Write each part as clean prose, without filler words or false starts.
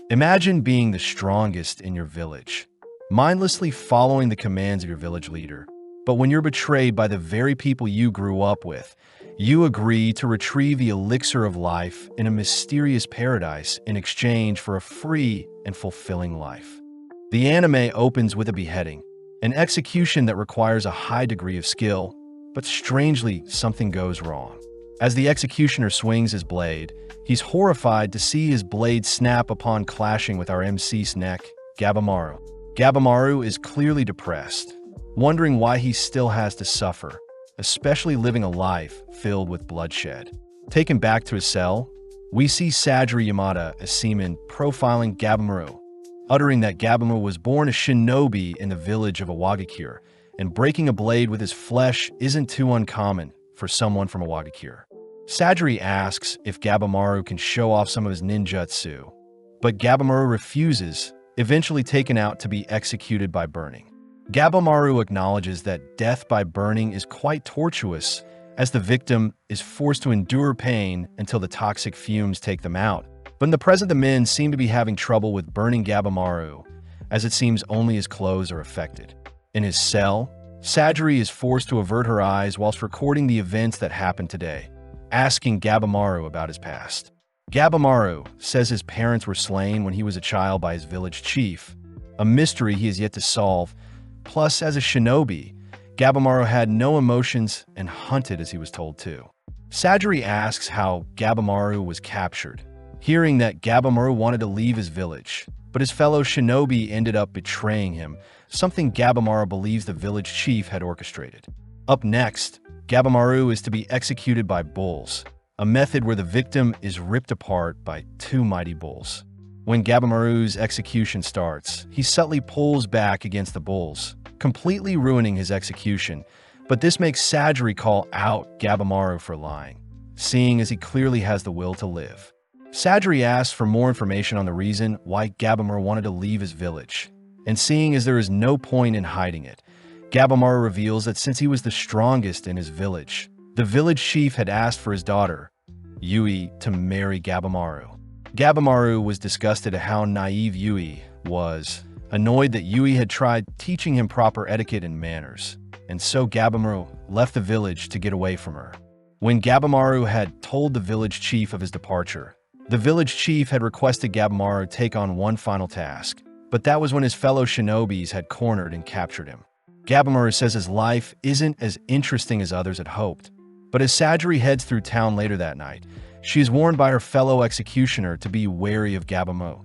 Imagine being the strongest in your village, mindlessly following the commands of your village leader. But when you're betrayed by the very people you grew up with, you agree to retrieve the elixir of life in a mysterious paradise in exchange for a free and fulfilling life. The anime opens with a beheading, an execution that requires a high degree of skill, but strangely, something goes wrong. As the executioner swings his blade, he's horrified to see his blade snap upon clashing with our MC's neck, Gabimaru. Gabimaru is clearly depressed, wondering why he still has to suffer, especially living a life filled with bloodshed. Taken back to his cell, we see Sajiri Yamada as Seaman profiling Gabimaru, uttering that Gabimaru was born a shinobi in the village of Awagakure, and breaking a blade with his flesh isn't too uncommon for someone from Awagakure. Sajiri asks if Gabimaru can show off some of his ninjutsu, but Gabimaru refuses, eventually taken out to be executed by burning. Gabimaru acknowledges that death by burning is quite tortuous, as the victim is forced to endure pain until the toxic fumes take them out. But in the present, the men seem to be having trouble with burning Gabimaru, as it seems only his clothes are affected. In his cell, Sajiri is forced to avert her eyes whilst recording the events that happened today, asking Gabimaru about his past. Gabimaru says his parents were slain when he was a child by his village chief, a mystery he has yet to solve. Plus, as a shinobi, Gabimaru had no emotions and hunted as he was told to. Sajiri asks how Gabimaru was captured, hearing that Gabimaru wanted to leave his village, but his fellow shinobi ended up betraying him, something Gabimaru believes the village chief had orchestrated. Up next, Gabimaru is to be executed by bulls, a method where the victim is ripped apart by two mighty bulls. When Gabimaru's execution starts, he subtly pulls back against the bulls, completely ruining his execution, but this makes Sajiri call out Gabimaru for lying, seeing as he clearly has the will to live. Sajiri asks for more information on the reason why Gabimaru wanted to leave his village, and seeing as there is no point in hiding it, Gabimaru reveals that since he was the strongest in his village, the village chief had asked for his daughter, Yui, to marry Gabimaru. Gabimaru was disgusted at how naive Yui was, annoyed that Yui had tried teaching him proper etiquette and manners, and so Gabimaru left the village to get away from her. When Gabimaru had told the village chief of his departure, the village chief had requested Gabimaru take on one final task, but that was when his fellow shinobis had cornered and captured him. Gabimaru says his life isn't as interesting as others had hoped, but as Sajiri heads through town later that night, she is warned by her fellow executioner to be wary of Gabimaru,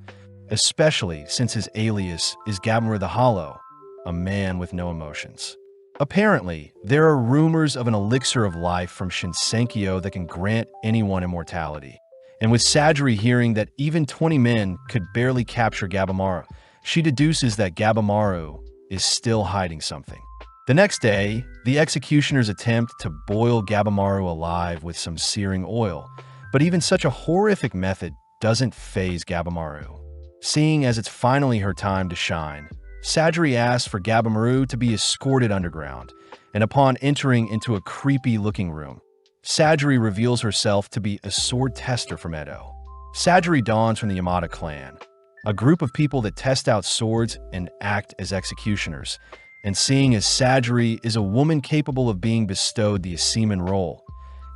especially since his alias is Gabimaru the Hollow, a man with no emotions. Apparently, there are rumors of an elixir of life from Shinsenkyo that can grant anyone immortality. And with Sajiri hearing that even 20 men could barely capture Gabimaru, she deduces that Gabimaru is still hiding something. The next day, the executioners attempt to boil Gabimaru alive with some searing oil, but even such a horrific method doesn't faze Gabimaru. Seeing as it's finally her time to shine, Sajiri asks for Gabimaru to be escorted underground, and upon entering into a creepy-looking room, Sajiri reveals herself to be a sword tester from Edo. Sajiri dawns from the Yamada clan, a group of people that test out swords and act as executioners, and seeing as Sajiri is a woman capable of being bestowed the Seaman role,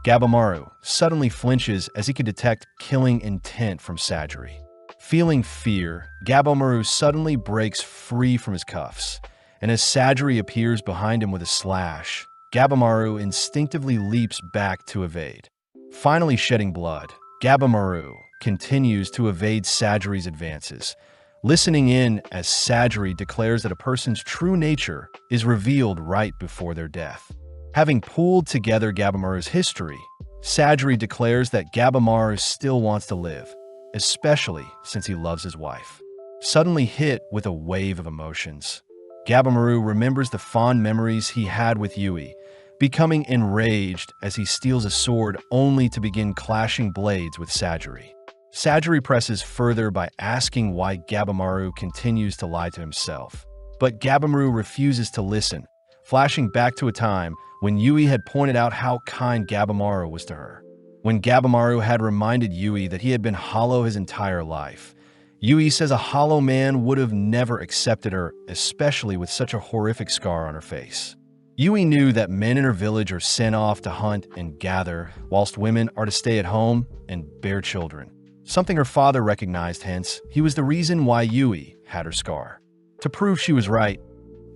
Gabimaru suddenly flinches as he can detect killing intent from Sajiri. Feeling fear, Gabimaru suddenly breaks free from his cuffs, and as Sajiri appears behind him with a slash, Gabimaru instinctively leaps back to evade. Finally shedding blood, Gabimaru continues to evade Sajiri's advances, listening in as Sajiri declares that a person's true nature is revealed right before their death. Having pulled together Gabimaru's history, Sajiri declares that Gabimaru still wants to live, especially since he loves his wife. Suddenly hit with a wave of emotions, Gabimaru remembers the fond memories he had with Yui, becoming enraged as he steals a sword only to begin clashing blades with Sajiri. Sajiri presses further by asking why Gabimaru continues to lie to himself, but Gabimaru refuses to listen, flashing back to a time when Yui had pointed out how kind Gabimaru was to her. When Gabimaru had reminded Yui that he had been hollow his entire life, Yui says a hollow man would have never accepted her, especially with such a horrific scar on her face. Yui knew that men in her village are sent off to hunt and gather, whilst women are to stay at home and bear children. Something her father recognized, hence, he was the reason why Yui had her scar. To prove she was right,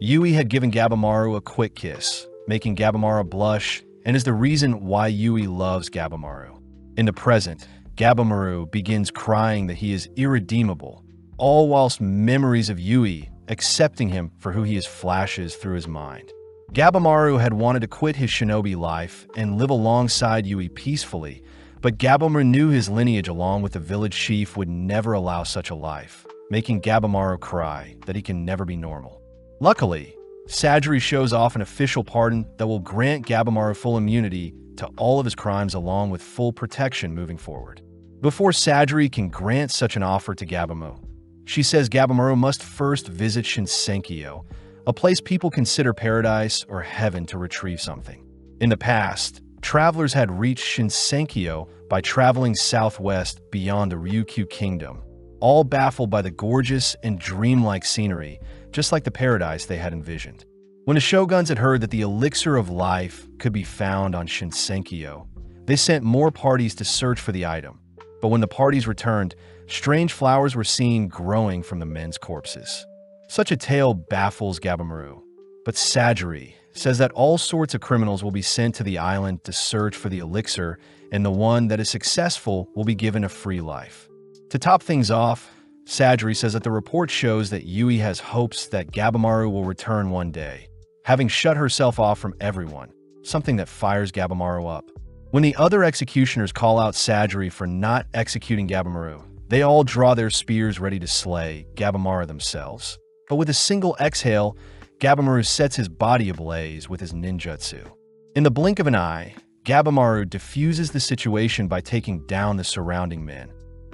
Yui had given Gabimaru a quick kiss, making Gabimaru blush, and is the reason why Yui loves Gabimaru. In the present, Gabimaru begins crying that he is irredeemable, all whilst memories of Yui accepting him for who he is flashes through his mind. Gabimaru had wanted to quit his shinobi life and live alongside Yui peacefully, but Gabimaru knew his lineage along with the village chief would never allow such a life, making Gabimaru cry that he can never be normal. Luckily, Sajiri shows off an official pardon that will grant Gabimaru full immunity to all of his crimes along with full protection moving forward. Before Sajiri can grant such an offer to Gabimaru, she says Gabimaru must first visit Shinsenkyo, a place people consider paradise or heaven to retrieve something. In the past, travelers had reached Shinsenkyo by traveling southwest beyond the Ryukyu Kingdom, all baffled by the gorgeous and dreamlike scenery, just like the paradise they had envisioned. When the shoguns had heard that the elixir of life could be found on Shinsenkyo, they sent more parties to search for the item. But when the parties returned, strange flowers were seen growing from the men's corpses. Such a tale baffles Gabimaru, but Sajiri says that all sorts of criminals will be sent to the island to search for the elixir, and the one that is successful will be given a free life. To top things off, Sajiri says that the report shows that Yui has hopes that Gabimaru will return one day, having shut herself off from everyone, something that fires Gabimaru up. When the other executioners call out Sajiri for not executing Gabimaru, they all draw their spears ready to slay Gabimaru themselves. But with a single exhale, Gabimaru sets his body ablaze with his ninjutsu. In the blink of an eye, Gabimaru diffuses the situation by taking down the surrounding men,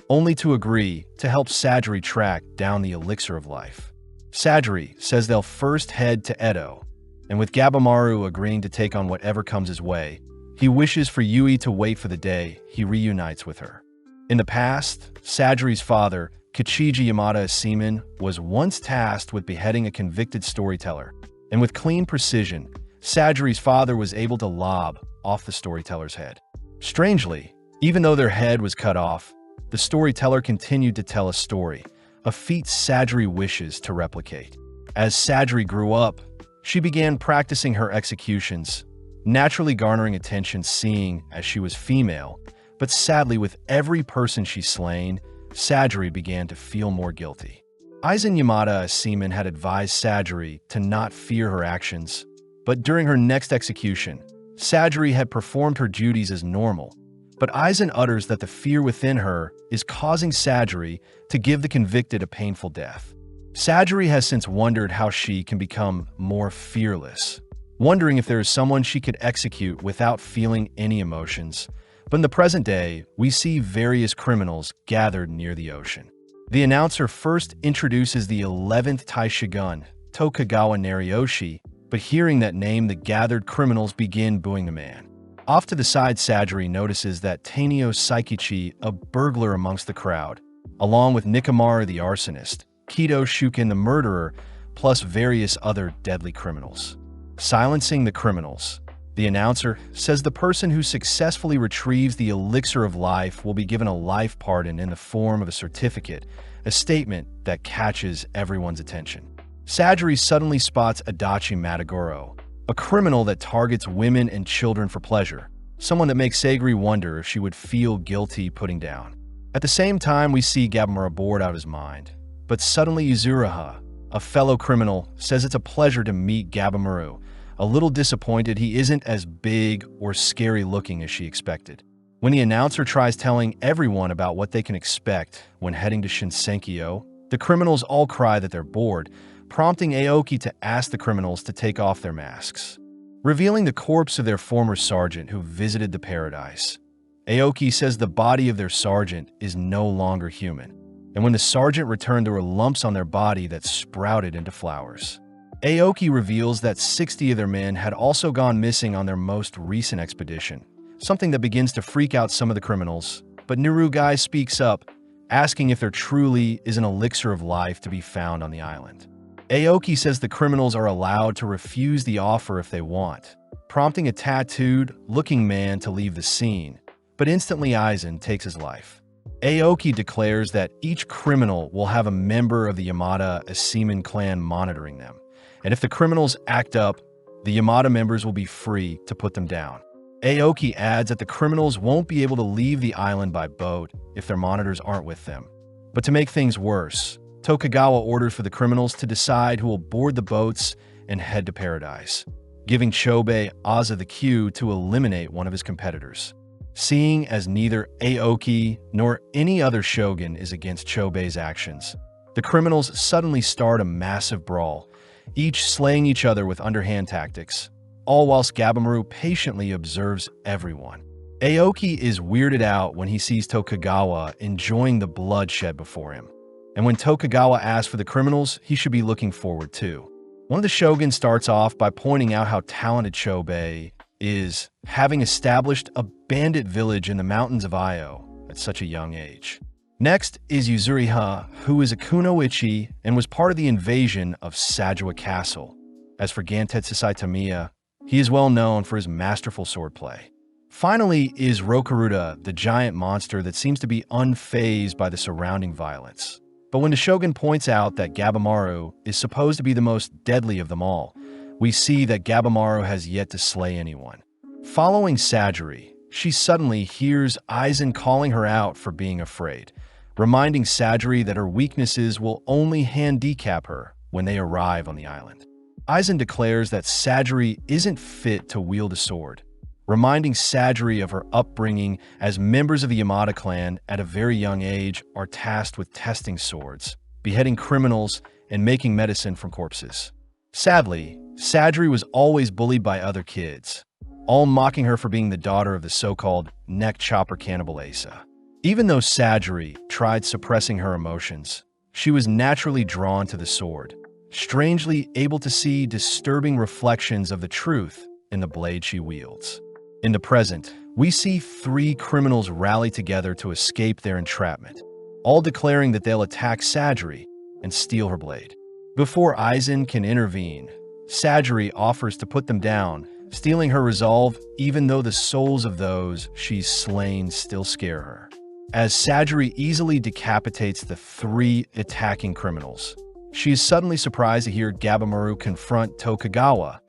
only to agree to help Sajiri track down the elixir of life. Sajiri says they'll first head to Edo, and with Gabimaru agreeing to take on whatever comes his way, he wishes for Yui to wait for the day he reunites with her. In the past, Sajiri's father, Kichiji Yamada Seaman, was once tasked with beheading a convicted storyteller, and with clean precision, Sajiri's father was able to lob off the storyteller's head. Strangely, even though their head was cut off, the storyteller continued to tell a story, a feat Sajiri wishes to replicate. As Sajiri grew up, she began practicing her executions, naturally garnering attention seeing as she was female, but sadly with every person she slain, Sajiri began to feel more guilty. Aizen Yamada as Seaman had advised Sajiri to not fear her actions, but during her next execution, Sajiri had performed her duties as normal, but Aizen utters that the fear within her is causing Sajiri to give the convicted a painful death. Sajiri has since wondered how she can become more fearless, wondering if there is someone she could execute without feeling any emotions. But in the present day, we see various criminals gathered near the ocean. The announcer first introduces the 11th Taishigun, Tokagawa Nariyoshi, but hearing that name, the gathered criminals begin booing the man. Off to the side, Sajiri notices that Tanio Saikichi, a burglar amongst the crowd, along with Nikimaru the arsonist, Kido Shuken the murderer, plus various other deadly criminals. Silencing the criminals, the announcer says the person who successfully retrieves the elixir of life will be given a life pardon in the form of a certificate, a statement that catches everyone's attention. Sajiri suddenly spots Adachi Matagoro, a criminal that targets women and children for pleasure, someone that makes Sagiri wonder if she would feel guilty putting down. At the same time, we see Gabimaru bored out of his mind, but suddenly Yuzuraha, a fellow criminal, says it's a pleasure to meet Gabimaru, a little disappointed he isn't as big or scary looking as she expected. When the announcer tries telling everyone about what they can expect when heading to Shinsenkyo, the criminals all cry that they're bored, prompting Aoki to ask the criminals to take off their masks, revealing the corpse of their former sergeant who visited the paradise. Aoki says the body of their sergeant is no longer human, and when the sergeant returned, there were lumps on their body that sprouted into flowers. Aoki reveals that 60 of their men had also gone missing on their most recent expedition, something that begins to freak out some of the criminals, but Nirugai speaks up, asking if there truly is an elixir of life to be found on the island. Aoki says the criminals are allowed to refuse the offer if they want, prompting a tattooed-looking man to leave the scene, but instantly Aizen takes his life. Aoki declares that each criminal will have a member of the Yamada Asiman clan monitoring them, and if the criminals act up, the Yamada members will be free to put them down. Aoki adds that the criminals won't be able to leave the island by boat if their monitors aren't with them. But to make things worse, Tokugawa orders for the criminals to decide who will board the boats and head to paradise, giving Chobei Aza the cue to eliminate one of his competitors. Seeing as neither Aoki nor any other shogun is against Chobei's actions, the criminals suddenly start a massive brawl, each slaying each other with underhand tactics, all whilst Gabamaru patiently observes everyone. Aoki is weirded out when he sees Tokugawa enjoying the bloodshed before him. And when Tokugawa asks for the criminals, he should be looking forward too. One of the shoguns starts off by pointing out how talented Chobei is, having established a bandit village in the mountains of Io at such a young age. Next is Yuzuriha, who is a kunoichi and was part of the invasion of Sajua Castle. As for Gantetsu Saitamiya, he is well known for his masterful swordplay. Finally is Rokuruta, the giant monster that seems to be unfazed by the surrounding violence. But when the shogun points out that Gabamaru is supposed to be the most deadly of them all, we see that Gabamaru has yet to slay anyone. Following Sajiri, she suddenly hears Aizen calling her out for being afraid, reminding Sajiri that her weaknesses will only handicap her when they arrive on the island. Aizen declares that Sajiri isn't fit to wield a sword, reminding Sajiri of her upbringing as members of the Yamada clan at a very young age are tasked with testing swords, beheading criminals, and making medicine from corpses. Sadly, Sajiri was always bullied by other kids, all mocking her for being the daughter of the so-called neck-chopper cannibal Asa. Even though Sajiri tried suppressing her emotions, she was naturally drawn to the sword, strangely able to see disturbing reflections of the truth in the blade she wields. In the present, we see 3 criminals rally together to escape their entrapment, all declaring that they'll attack Sajiri and steal her blade. Before Aizen can intervene, Sajiri offers to put them down, stealing her resolve even though the souls of those she's slain still scare her. As Sajiri easily decapitates the 3 attacking criminals, she is suddenly surprised to hear Gabamaru confront Tokugawa,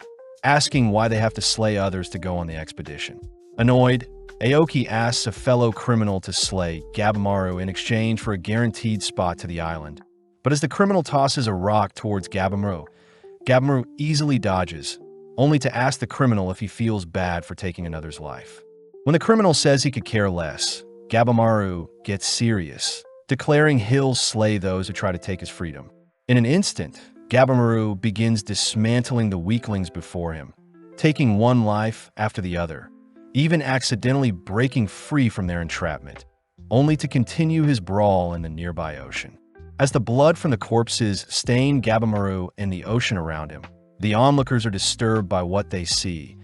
asking why they have to slay others to go on the expedition. Annoyed, Aoki asks a fellow criminal to slay Gabamaru in exchange for a guaranteed spot to the island. But as the criminal tosses a rock towards Gabamaru, Gabamaru easily dodges, only to ask the criminal if he feels bad for taking another's life. When the criminal says he could care less, Gabamaru gets serious, declaring he'll slay those who try to take his freedom. In an instant, Gabamaru begins dismantling the weaklings before him, taking one life after the other, even accidentally breaking free from their entrapment, only to continue his brawl in the nearby ocean. As the blood from the corpses stain Gabamaru and the ocean around him, the onlookers are disturbed by what they see,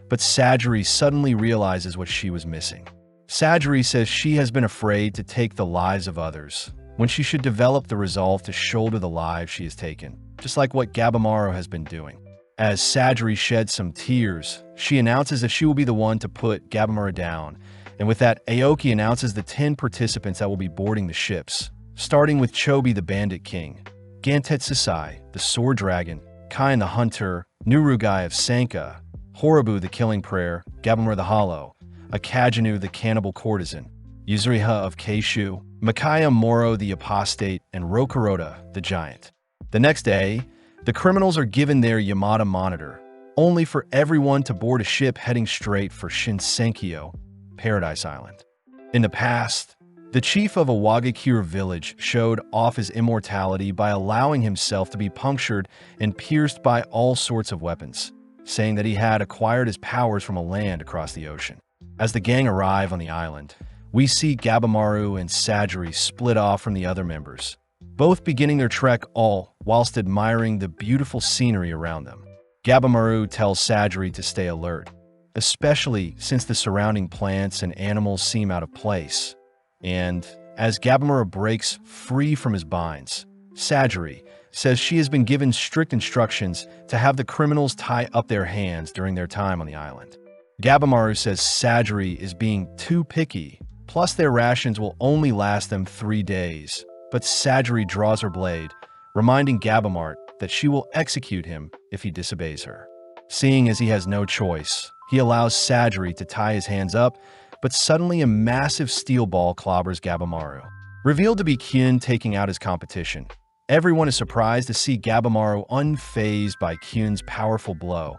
but Sajiri suddenly realizes what she was missing. Sajiri says she has been afraid to take the lives of others, when she should develop the resolve to shoulder the lives she has taken, just like what Gabamaru has been doing. As Sajiri sheds some tears, she announces that she will be the one to put Gabamaru down, and with that, Aoki announces the 10 participants that will be boarding the ships, starting with Chobi the Bandit King, Gantetsu Sai, the Sword Dragon, Kain the Hunter, Nurugai of Sanka, Horobu the Killing Prayer, Gabamaru the Hollow, Akajinu the Cannibal Courtesan, Yuzuriha of Keishu, Makaya Moro the Apostate, and Rokuroda the Giant. The next day, the criminals are given their Yamada monitor, only for everyone to board a ship heading straight for Shinsenkyo, Paradise Island. In the past, the chief of a Wagakure village showed off his immortality by allowing himself to be punctured and pierced by all sorts of weapons, saying that he had acquired his powers from a land across the ocean. As the gang arrive on the island, we see Gabamaru and Sajiri split off from the other members, both beginning their trek all whilst admiring the beautiful scenery around them. Gabamaru tells Sajiri to stay alert, especially since the surrounding plants and animals seem out of place. And As Gabamaro breaks free from his binds, Sajiri says she has been given strict instructions to have the criminals tie up their hands during their time on the island. Gabamaro says Sajiri is being too picky, plus their rations will only last them 3 days. But Sajiri draws her blade, reminding Gabamaro that she will execute him if he disobeys her. Seeing as he has no choice, he allows Sajiri to tie his hands up, but suddenly a massive steel ball clobbers Gabamaro. Revealed to be Kyun taking out his competition, everyone is surprised to see Gabamaro unfazed by Kyun's powerful blow,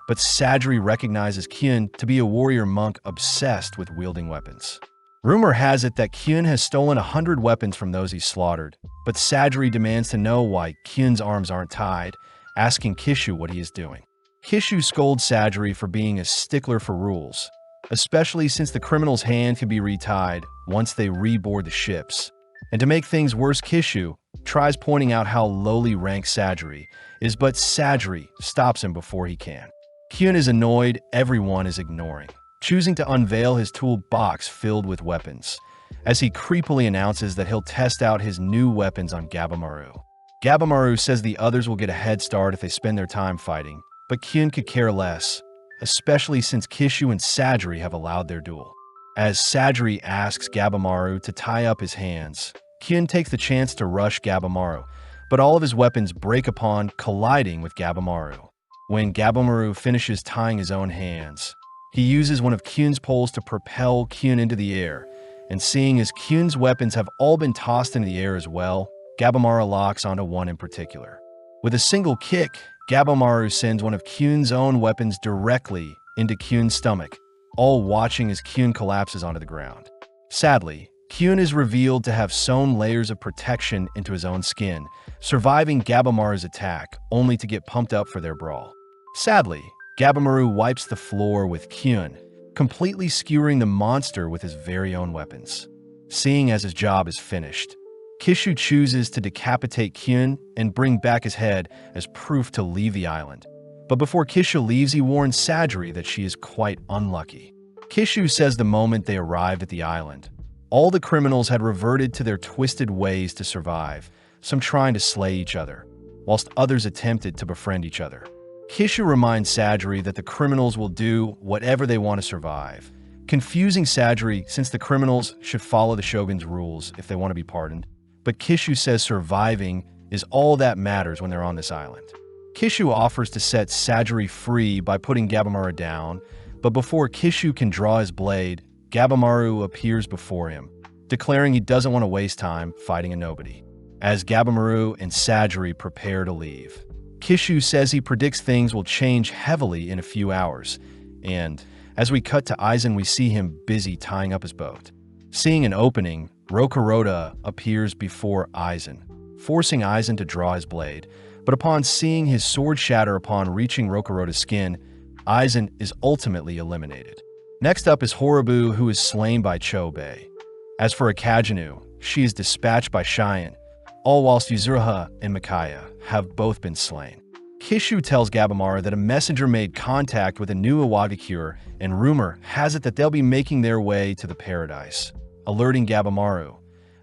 but Sajiri recognizes Kyun to be a warrior monk obsessed with wielding weapons. Rumor has it that Kyun has stolen 100 weapons from those he slaughtered, but Sajiri demands to know why Kyun's arms aren't tied, asking Kishu what he is doing. Kishu scolds Sajiri for being a stickler for rules, especially since the criminal's hand can be retied once they reboard the ships. And to make things worse, Kishu tries pointing out how lowly ranked Sajiri is, but Sajiri stops him before he can. Kyun is annoyed everyone is ignoring, choosing to unveil his toolbox filled with weapons, as he creepily announces that he'll test out his new weapons on Gabamaro. Gabamaro says the others will get a head start if they spend their time fighting, but Kyun could care less, especially since Kishu and Sajiri have allowed their duel. As Sajiri asks Gabamaro to tie up his hands, Kyun takes the chance to rush Gabamaro, but all of his weapons break upon colliding with Gabamaro. When Gabamaro finishes tying his own hands, he uses one of Kyun's poles to propel Kyun into the air, and seeing as Kyun's weapons have all been tossed into the air as well, Gabamaro locks onto one in particular. With a single kick, Gabamaro sends one of Kyun's own weapons directly into Kyun's stomach, all watching as Kyun collapses onto the ground. Sadly, Kyun is revealed to have sewn layers of protection into his own skin, surviving Gabamaro's attack only to get pumped up for their brawl. Sadly, Gabamaro wipes the floor with Kyun, completely skewering the monster with his very own weapons. Seeing as his job is finished, Kishu chooses to decapitate Kyun and bring back his head as proof to leave the island. But before Kishu leaves, he warns Sajiri that she is quite unlucky. Kishu says the moment they arrived at the island, all the criminals had reverted to their twisted ways to survive, some trying to slay each other, whilst others attempted to befriend each other. Kishu reminds Sajiri that the criminals will do whatever they want to survive, confusing Sajiri since the criminals should follow the shogun's rules if they want to be pardoned. But Kishu says surviving is all that matters when they're on this island. Kishu offers to set Sajiri free by putting Gabamaro down, but before Kishu can draw his blade, Gabamaro appears before him, declaring he doesn't want to waste time fighting a nobody. As Gabamaro and Sajiri prepare to leave, Kishu says he predicts things will change heavily in a few hours, and as we cut to Aizen, we see him busy tying up his boat. Seeing an opening, Rokuroda appears before Aizen, forcing Aizen to draw his blade, but upon seeing his sword shatter upon reaching Rokuroda's skin, Aizen is ultimately eliminated. Next up is Horobu, who is slain by Chobei. As for Akajinu, she is dispatched by Cheyenne, all whilst Yuzuriha and Mikaya have both been slain. Kishu tells Gabamaro that a messenger made contact with a new Iwagakure, and rumor has it that they'll be making their way to the paradise, alerting Gabamaro.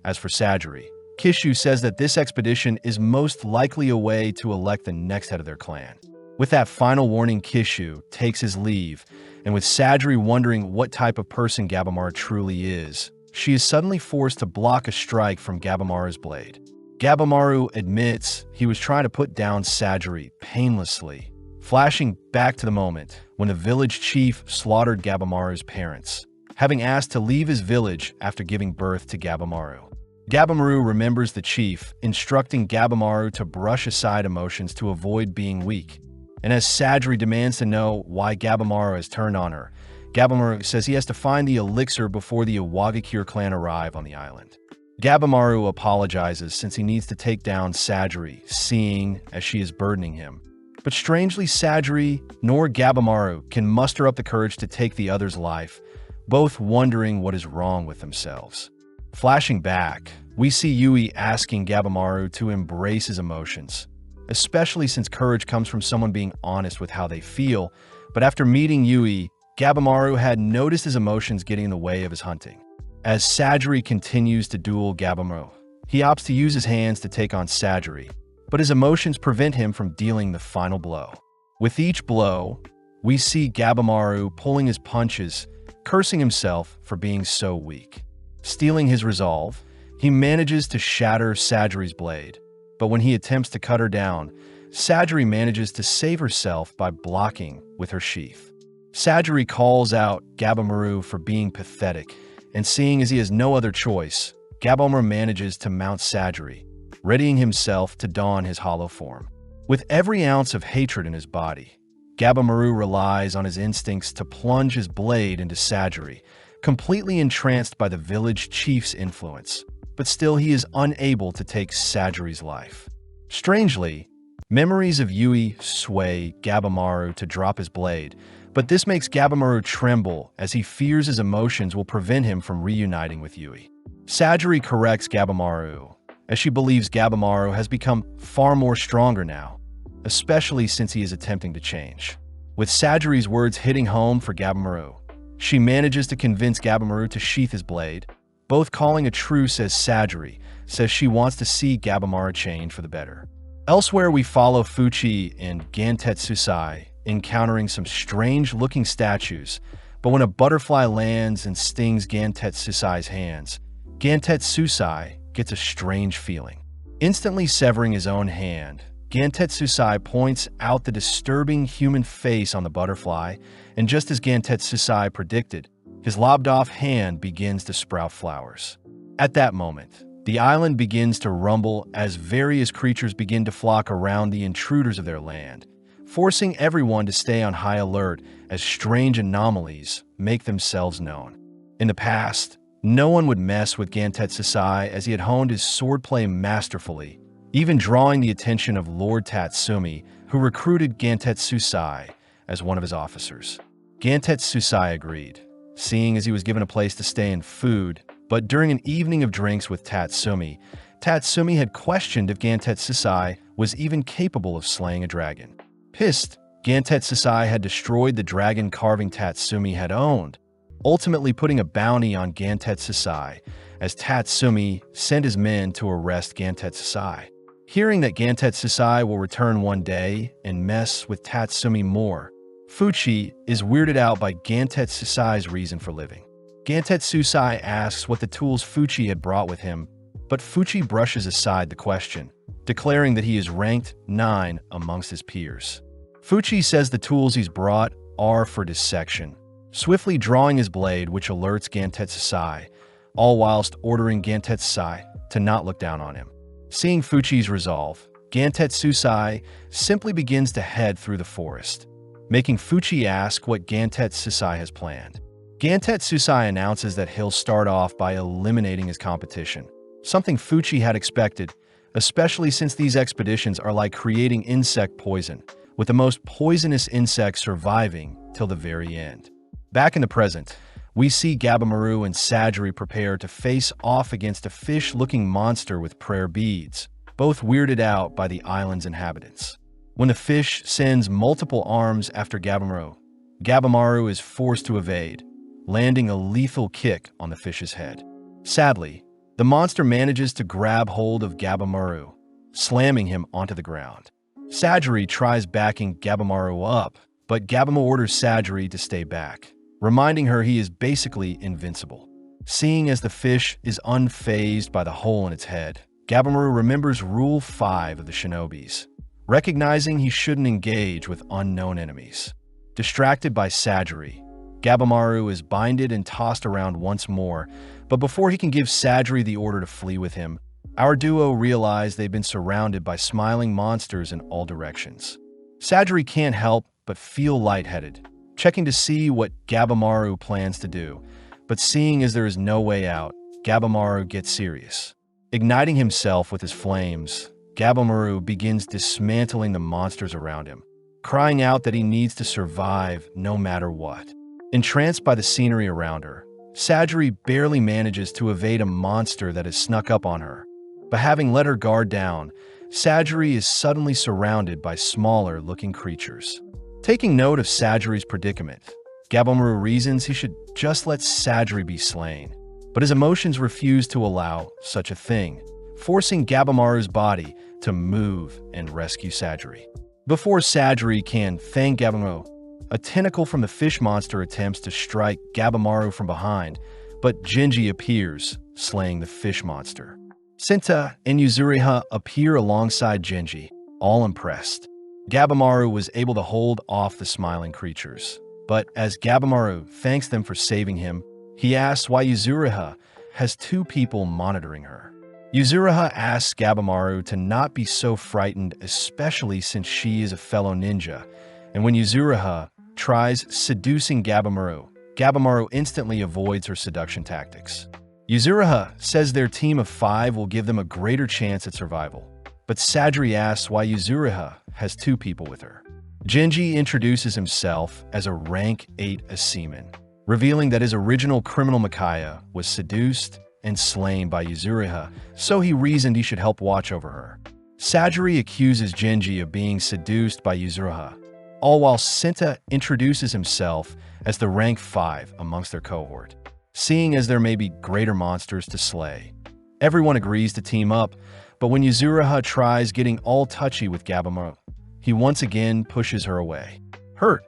As for Sajiri, Kishu says that this expedition is most likely a way to elect the next head of their clan. With that final warning, Kishu takes his leave, and with Sajiri wondering what type of person Gabamaro truly is, she is suddenly forced to block a strike from Gabamaro's blade. Gabamaro admits he was trying to put down Sajiri painlessly, flashing back to the moment when the village chief slaughtered Gabamaro's parents, having asked to leave his village after giving birth to Gabamaro. Gabamaro remembers the chief instructing Gabamaro to brush aside emotions to avoid being weak, and as Sajiri demands to know why Gabamaro has turned on her, Gabamaro says he has to find the elixir before the Iwagakure clan arrive on the island. Gabamaro apologizes since he needs to take down Sajiri, seeing as she is burdening him. But strangely, Sajiri nor Gabamaro can muster up the courage to take the other's life, both wondering what is wrong with themselves. Flashing back, we see Yui asking Gabamaro to embrace his emotions, especially since courage comes from someone being honest with how they feel, but after meeting Yui, Gabamaro had noticed his emotions getting in the way of his hunting. As Sajiri continues to duel Gabimaru, he opts to use his hands to take on Sajiri, but his emotions prevent him from dealing the final blow. With each blow, we see Gabimaru pulling his punches, cursing himself for being so weak. Stealing his resolve, he manages to shatter Sajiri's blade, but when he attempts to cut her down, Sajiri manages to save herself by blocking with her sheath. Sajiri calls out Gabimaru for being pathetic, and seeing as he has no other choice, Gabimaru manages to mount Sajiri, readying himself to don his hollow form. With every ounce of hatred in his body, Gabimaru relies on his instincts to plunge his blade into Sajiri, completely entranced by the village chief's influence, but still he is unable to take Sajiri's life. Strangely, memories of Yui sway Gabimaru to drop his blade, but this makes Gabimaru tremble as he fears his emotions will prevent him from reuniting with Yui. Sajiri corrects Gabimaru, as she believes Gabimaru has become far more stronger now, especially since he is attempting to change. With Sajiri's words hitting home for Gabimaru, she manages to convince Gabimaru to sheath his blade, both calling a truce as Sajiri says she wants to see Gabimaru change for the better. Elsewhere, we follow Fuchi and Gantetsusai encountering some strange-looking statues, but when a butterfly lands and stings Gantetsusai's hands, Gantetsusai gets a strange feeling. Instantly severing his own hand, Gantetsusai points out the disturbing human face on the butterfly, and just as Gantetsusai predicted, his lobbed-off hand begins to sprout flowers. At that moment, the island begins to rumble as various creatures begin to flock around the intruders of their land, forcing everyone to stay on high alert as strange anomalies make themselves known. In the past, no one would mess with Gantetsusai as he had honed his swordplay masterfully, even drawing the attention of Lord Tatsumi, who recruited Gantetsusai as one of his officers. Gantetsusai agreed, seeing as he was given a place to stay and food, but during an evening of drinks with Tatsumi, Tatsumi had questioned if Gantetsusai was even capable of slaying a dragon. Pissed, Gantetsusai had destroyed the dragon carving Tatsumi had owned, ultimately putting a bounty on Gantetsusai as Tatsumi sent his men to arrest Gantetsusai. Hearing that Gantetsusai will return one day and mess with Tatsumi more, Fuchi is weirded out by Gantetsusai's reason for living. Gantetsusai asks what the tools Fuchi had brought with him, but Fuchi brushes aside the question, declaring that he is ranked 9 amongst his peers. Fuchi says the tools he's brought are for dissection, swiftly drawing his blade, which alerts Gantetsusai, all whilst ordering Gantetsusai to not look down on him. Seeing Fuchi's resolve, Gantetsusai simply begins to head through the forest, making Fuchi ask what Gantetsusai has planned. Gantetsusai announces that he'll start off by eliminating his competition, something Fuchi had expected, especially since these expeditions are like creating insect poison, with the most poisonous insects surviving till the very end. Back in the present, we see Gabimaru and Sajiri prepare to face off against a fish-looking monster with prayer beads, both weirded out by the island's inhabitants. When the fish sends multiple arms after Gabimaru, Gabimaru is forced to evade, landing a lethal kick on the fish's head. Sadly, the monster manages to grab hold of Gabimaru, slamming him onto the ground. Sajiri tries backing Gabimaru up, but Gabimaru orders Sajiri to stay back, reminding her he is basically invincible. Seeing as the fish is unfazed by the hole in its head, Gabimaru remembers Rule 5 of the Shinobis, recognizing he shouldn't engage with unknown enemies. Distracted by Sajiri, Gabimaru is binded and tossed around once more, but before he can give Sajiri the order to flee with him, our duo realize they've been surrounded by smiling monsters in all directions. Sajiri can't help but feel lightheaded, checking to see what Gabimaru plans to do, but seeing as there is no way out, Gabimaru gets serious. Igniting himself with his flames, Gabimaru begins dismantling the monsters around him, crying out that he needs to survive no matter what. Entranced by the scenery around her, Sajiri barely manages to evade a monster that has snuck up on her. But having let her guard down, Sajiri is suddenly surrounded by smaller-looking creatures. Taking note of Sajiri's predicament, Gabimaru reasons he should just let Sajiri be slain. but his emotions refuse to allow such a thing, forcing Gabimaru's body to move and rescue Sajiri. Before Sajiri can thank Gabimaru, a tentacle from the fish monster attempts to strike Gabimaru from behind, but Genji appears, slaying the fish monster. Senta and Yuzuriha appear alongside Genji, all impressed. Gabimaru was able to hold off the smiling creatures, but as Gabimaru thanks them for saving him, he asks why Yuzuriha has two people monitoring her. Yuzuriha asks Gabimaru to not be so frightened, especially since she is a fellow ninja, and when Yuzuriha tries seducing Gabimaru, Gabimaru instantly avoids her seduction tactics. Yuzuriha says their team of 5 will give them a greater chance at survival, but Sajiri asks why Yuzuriha has two people with her. Genji introduces himself as a rank 8 seaman, revealing that his original criminal Mikaya was seduced and slain by Yuzuriha, so he reasoned he should help watch over her. Sajiri accuses Genji of being seduced by Yuzuriha, all while Senta introduces himself as the rank 5 amongst their cohort. Seeing as there may be greater monsters to slay, everyone agrees to team up, but when Yuzuriha tries getting all touchy with Gabimaru, he once again pushes her away. Hurt,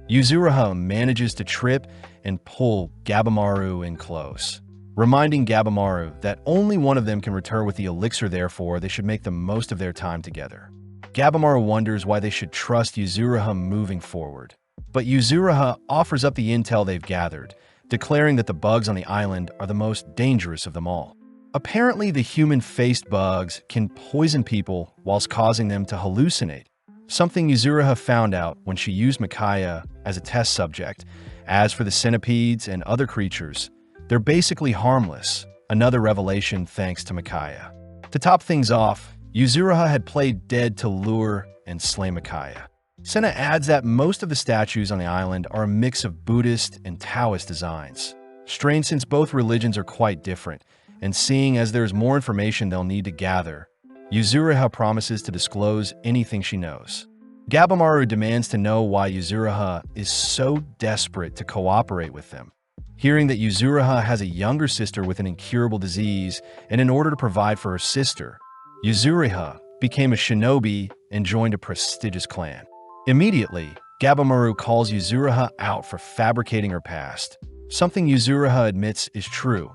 Yuzuriha manages to trip and pull Gabimaru in close, reminding Gabimaru that only one of them can return with the elixir, therefore they should make the most of their time together. Gabimaru wonders why they should trust Yuzuriha moving forward, but Yuzuriha offers up the intel they've gathered, declaring that the bugs on the island are the most dangerous of them all. Apparently, the human-faced bugs can poison people whilst causing them to hallucinate, something Yuzuriha found out when she used Mikaya as a test subject. As for the centipedes and other creatures, they're basically harmless, another revelation thanks to Mikaya. To top things off, Yuzuriha had played dead to lure and slay Mikaya. Senta adds that most of the statues on the island are a mix of Buddhist and Taoist designs. Strange since both religions are quite different, and seeing as there's more information they'll need to gather, Yuzuriha promises to disclose anything she knows. Gabimaru demands to know why Yuzuriha is so desperate to cooperate with them. Hearing that Yuzuriha has a younger sister with an incurable disease, and in order to provide for her sister, Yuzuriha became a shinobi and joined a prestigious clan. Immediately, Gabimaru calls Yuzuriha out for fabricating her past, something Yuzuriha admits is true,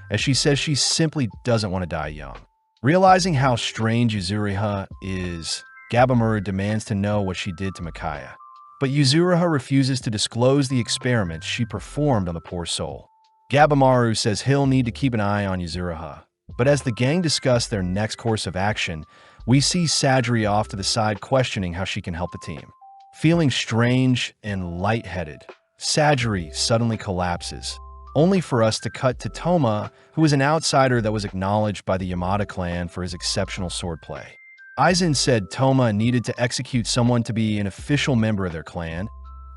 as she says she simply doesn't want to die young. Realizing how strange Yuzuriha is, Gabimaru demands to know what she did to Mikaya. But Yuzuriha refuses to disclose the experiments she performed on the poor soul. Gabimaru says he'll need to keep an eye on Yuzuriha, but as the gang discuss their next course of action, we see Sajiri off to the side questioning how she can help the team. Feeling strange and lightheaded, Sajiri suddenly collapses, only for us to cut to Toma, who is an outsider that was acknowledged by the Yamada clan for his exceptional swordplay. Aizen said Toma needed to execute someone to be an official member of their clan,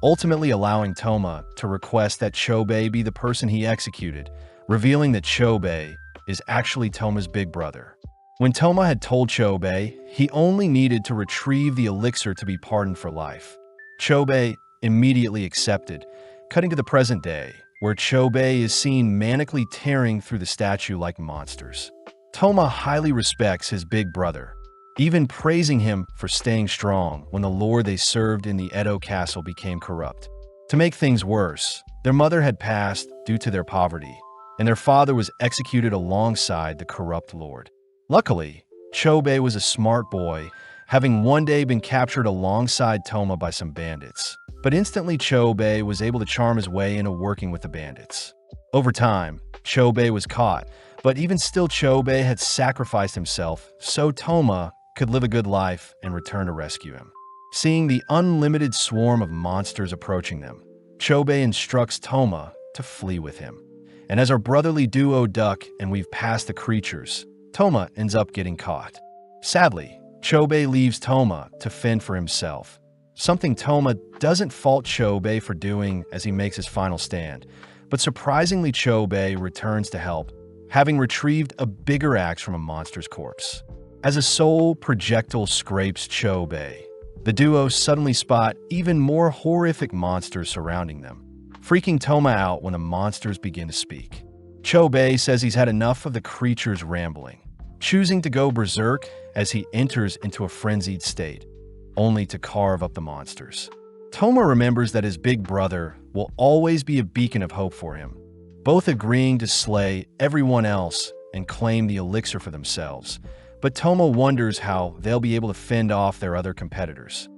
ultimately allowing Toma to request that Chobei be the person he executed, revealing that Chobei is actually Toma's big brother. When Toma had told Chobei he only needed to retrieve the elixir to be pardoned for life, Chobei immediately accepted, cutting to the present day, where Chobei is seen manically tearing through the statue like monsters. Toma highly respects his big brother, even praising him for staying strong when the lord they served in the Edo castle became corrupt. To make things worse, their mother had passed due to their poverty, and their father was executed alongside the corrupt lord. Luckily, Chobei was a smart boy, having one day been captured alongside Toma by some bandits. But instantly Chobei was able to charm his way into working with the bandits. Over time, Chobei was caught, but even still Chobei had sacrificed himself so Toma could live a good life and return to rescue him. Seeing the unlimited swarm of monsters approaching them, Chobei instructs Toma to flee with him. And as our brotherly duo duck and weave past the creatures, Toma ends up getting caught. Sadly, Chobei leaves Toma to fend for himself, something Toma doesn't fault Chobei for doing as he makes his final stand, but surprisingly Chobei returns to help, having retrieved a bigger axe from a monster's corpse. As a soul projectile scrapes Chobei, the duo suddenly spot even more horrific monsters surrounding them, freaking Toma out when the monsters begin to speak. Chobei says he's had enough of the creature's rambling, choosing to go berserk as he enters into a frenzied state, only to carve up the monsters. Toma remembers that his big brother will always be a beacon of hope for him, both agreeing to slay everyone else and claim the elixir for themselves. But Toma wonders how they'll be able to fend off their other competitors.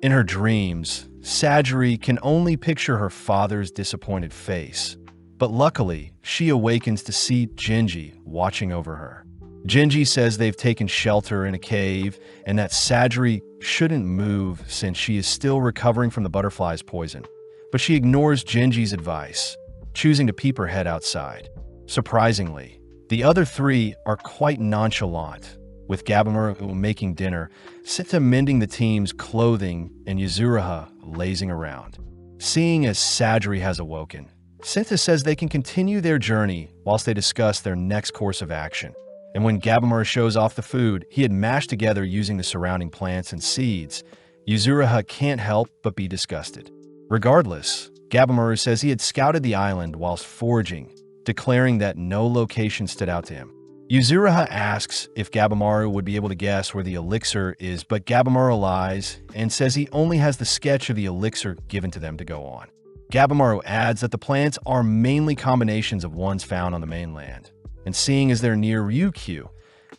In her dreams, Sajiri can only picture her father's disappointed face, but luckily, she awakens to see Genji watching over her. Genji says they've taken shelter in a cave and that Sajiri shouldn't move since she is still recovering from the butterfly's poison. But she ignores Genji's advice, choosing to peep her head outside. Surprisingly, the other three are quite nonchalant, with Gabimaru making dinner, Senta mending the team's clothing, and Yuzuriha lazing around. Seeing as Sajiri has awoken, Senta says they can continue their journey whilst they discuss their next course of action. And when Gabimaru shows off the food he had mashed together using the surrounding plants and seeds, Yuzuriha can't help but be disgusted. Regardless, Gabimaru says he had scouted the island whilst foraging, declaring that no location stood out to him. Yuzuriha asks if Gabimaru would be able to guess where the elixir is, but Gabimaru lies and says he only has the sketch of the elixir given to them to go on. Gabimaru adds that the plants are mainly combinations of ones found on the mainland, and seeing as they're near Ryukyu,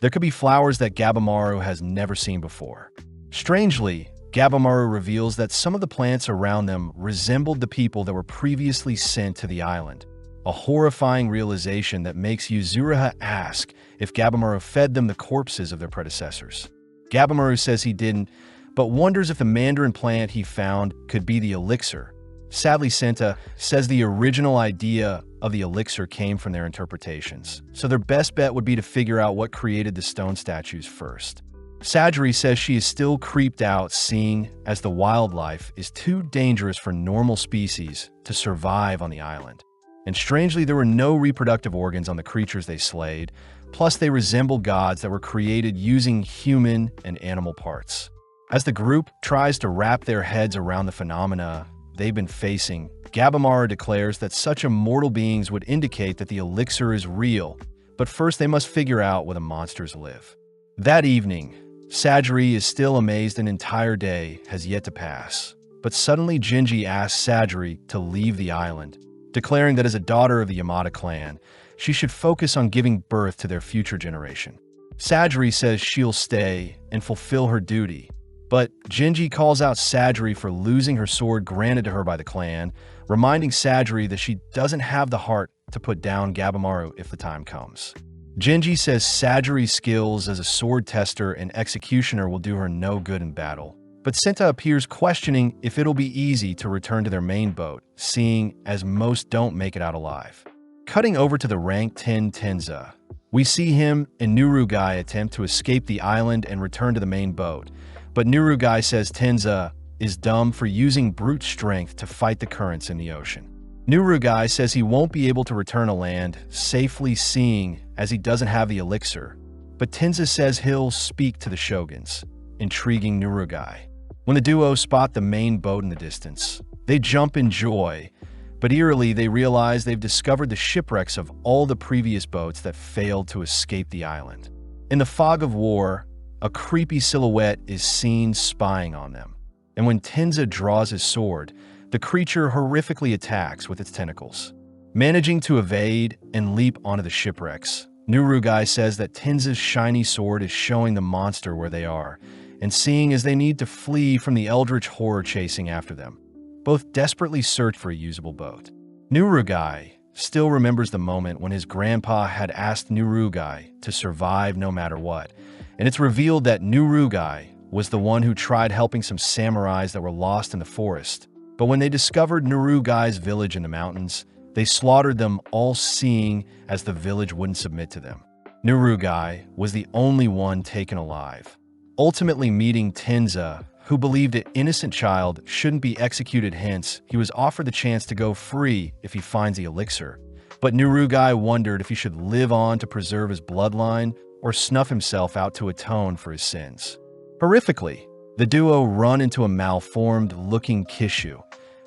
there could be flowers that Gabimaru has never seen before. Strangely, Gabimaru reveals that some of the plants around them resembled the people that were previously sent to the island, a horrifying realization that makes Yuzuriha ask if Gabimaru fed them the corpses of their predecessors. Gabimaru says he didn't, but wonders if the mandarin plant he found could be the elixir. Sadly, Senta says the original idea of the elixir came from their interpretations, so their best bet would be to figure out what created the stone statues first. Sajiri says she is still creeped out seeing as the wildlife is too dangerous for normal species to survive on the island. And strangely, there were no reproductive organs on the creatures they slayed, plus they resemble gods that were created using human and animal parts. As the group tries to wrap their heads around the phenomena they've been facing, Gabimaru declares that such immortal beings would indicate that the elixir is real, but first they must figure out where the monsters live. That evening, Sajiri is still amazed an entire day has yet to pass, but suddenly Genji asks Sajiri to leave the island, declaring that as a daughter of the Yamada clan, she should focus on giving birth to their future generation. Sajiri says she'll stay and fulfill her duty, but Genji calls out Sajiri for losing her sword granted to her by the clan, reminding Sajiri that she doesn't have the heart to put down Gabimaru if the time comes. Genji says Sajiri's skills as a sword tester and executioner will do her no good in battle, but Senta appears questioning if it'll be easy to return to their main boat, seeing as most don't make it out alive. Cutting over to the rank 10 Tenza, we see him and Nurugai attempt to escape the island and return to the main boat, but Nurugai says Tenza is dumb for using brute strength to fight the currents in the ocean. Nurugai says he won't be able to return to land safely seeing as he doesn't have the elixir, but Tenza says he'll speak to the shoguns, intriguing Nurugai. When the duo spot the main boat in the distance, they jump in joy, but eerily they realize they've discovered the shipwrecks of all the previous boats that failed to escape the island. In the fog of war, a creepy silhouette is seen spying on them, and when Tenza draws his sword, the creature horrifically attacks with its tentacles. Managing to evade and leap onto the shipwrecks, Nurugai says that Tenza's shiny sword is showing the monster where they are, and seeing as they need to flee from the eldritch horror chasing after them, both desperately search for a usable boat. Nurugai still remembers the moment when his grandpa had asked Nurugai to survive no matter what, and it's revealed that Nurugai was the one who tried helping some samurais that were lost in the forest. But when they discovered Nurugai's village in the mountains, they slaughtered them, all seeing as the village wouldn't submit to them. Nurugai was the only one taken alive, ultimately meeting Tenza, who believed an innocent child shouldn't be executed, hence he was offered the chance to go free if he finds the elixir. But Nurugai wondered if he should live on to preserve his bloodline or snuff himself out to atone for his sins. Horrifically, the duo run into a malformed-looking Kishu,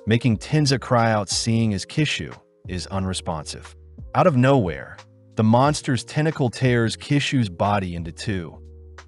making Tenza cry out seeing as Kishu is unresponsive. Out of nowhere, the monster's tentacle tears Kishu's body into two,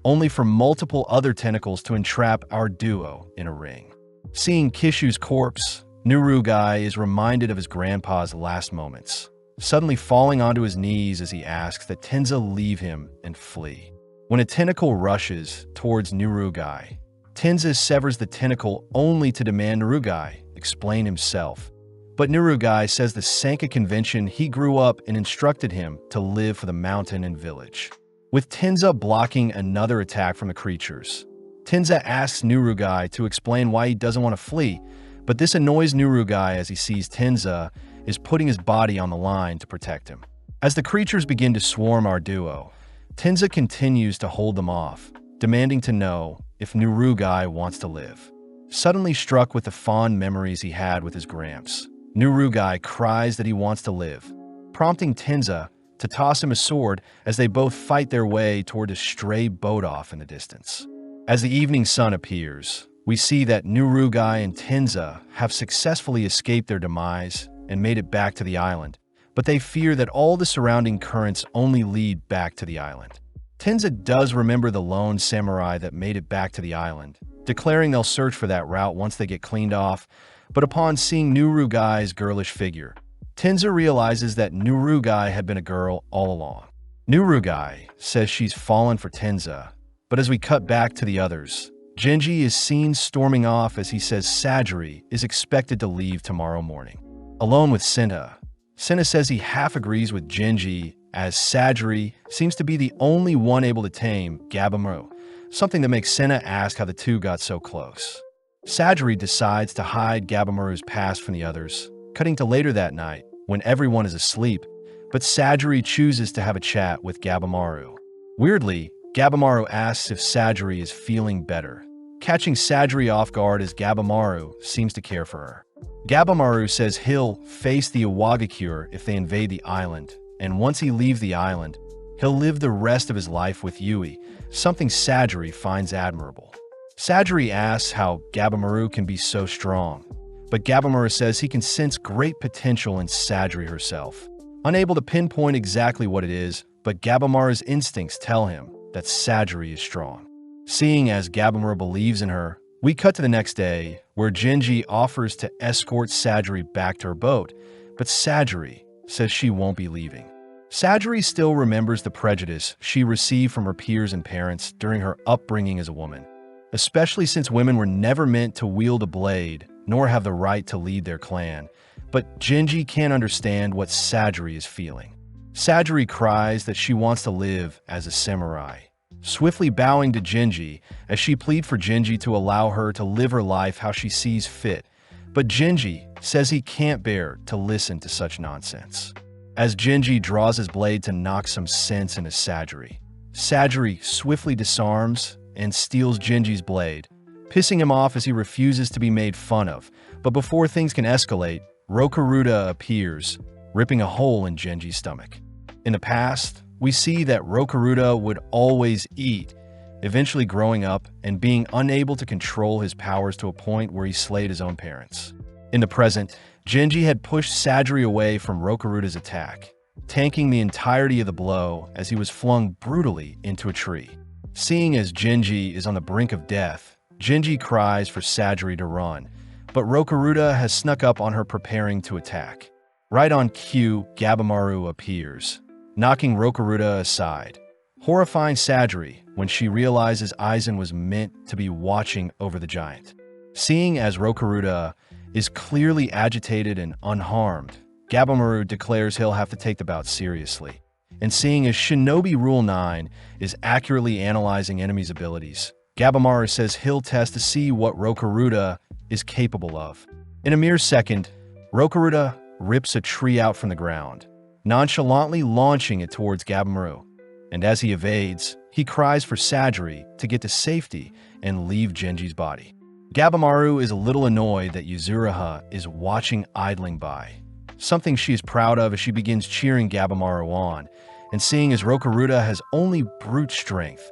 only for multiple other tentacles to entrap our duo in a ring. Seeing Kishu's corpse, Nurugai is reminded of his grandpa's last moments, suddenly falling onto his knees as he asks that Tenza leave him and flee. When a tentacle rushes towards Nurugai, Tenza severs the tentacle only to demand Nurugai explain himself. But Nurugai says the Sanka convention he grew up and instructed him to live for the mountain and village. With Tenza blocking another attack from the creatures, Tenza asks Nurugai to explain why he doesn't want to flee, but this annoys Nurugai as he sees Tenza is putting his body on the line to protect him. As the creatures begin to swarm our duo, Tenza continues to hold them off, demanding to know if Nurugai wants to live. Suddenly struck with the fond memories he had with his gramps, Nurugai cries that he wants to live, prompting Tenza to toss him a sword as they both fight their way toward a stray boat off in the distance. As the evening sun appears, we see that Nurugai and Tenza have successfully escaped their demise and made it back to the island, but they fear that all the surrounding currents only lead back to the island. Tenza does remember the lone samurai that made it back to the island, declaring they'll search for that route once they get cleaned off, but upon seeing Nurugai's girlish figure, Tenza realizes that Nurugai had been a girl all along. Nurugai says she's fallen for Tenza, but as we cut back to the others, Genji is seen storming off as he says Sajiri is expected to leave tomorrow morning. Alone with Senna says he half agrees with Genji as Sajiri seems to be the only one able to tame Gabimaru, something that makes Senna ask how the two got so close. Sajiri decides to hide Gabimaru's past from the others, cutting to later that night when everyone is asleep, but Sajiri chooses to have a chat with Gabimaru. Weirdly, Gabimaru asks if Sajiri is feeling better, catching Sajiri off guard as Gabimaru seems to care for her. Gabimaru says he'll face the Iwagakure if they invade the island, and once he leaves the island, he'll live the rest of his life with Yui, something Sajiri finds admirable. Sajiri asks how Gabimaru can be so strong, but Gabimaru says he can sense great potential in Sajiri herself. Unable to pinpoint exactly what it is, but Gabimaru's instincts tell him that Sajiri is strong. Seeing as Gabimaru believes in her, we cut to the next day, where Genji offers to escort Sajiri back to her boat, but Sajiri says she won't be leaving. Sajiri still remembers the prejudice she received from her peers and parents during her upbringing as a woman, especially since women were never meant to wield a blade nor have the right to lead their clan. But Genji can't understand what Sajiri is feeling. Sajiri cries that she wants to live as a samurai, swiftly bowing to Genji as she pleads for Genji to allow her to live her life how she sees fit, but Genji says he can't bear to listen to such nonsense. As Genji draws his blade to knock some sense into Sajiri, Sajiri swiftly disarms and steals Genji's blade, pissing him off as he refuses to be made fun of. But before things can escalate, Rokuruda appears, ripping a hole in Genji's stomach. In the past, we see that Rokuruda would always eat, eventually growing up and being unable to control his powers to a point where he slayed his own parents. In the present, Genji had pushed Sajiri away from Rokuruda's attack, tanking the entirety of the blow as he was flung brutally into a tree. Seeing as Genji is on the brink of death, Genji cries for Sajiri to run, but Rokuruda has snuck up on her preparing to attack. Right on cue, Gabimaru appears, knocking Rokuruda aside, horrifying Sajiri when she realizes Aizen was meant to be watching over the giant. Seeing as Rokuruda is clearly agitated and unharmed, Gabimaru declares he'll have to take the bout seriously. And seeing as Shinobi Rule 9 is accurately analyzing enemies' abilities, Gabimaru says he'll test to see what Rokuruda is capable of. In a mere second, Rokuruda rips a tree out from the ground, nonchalantly launching it towards Gabimaru. And as he evades, he cries for Sajiri to get to safety and leave Genji's body. Gabimaru is a little annoyed that Yuzuriha is watching idling by, something she is proud of as she begins cheering Gabimaru on, and seeing as Rokuruda has only brute strength,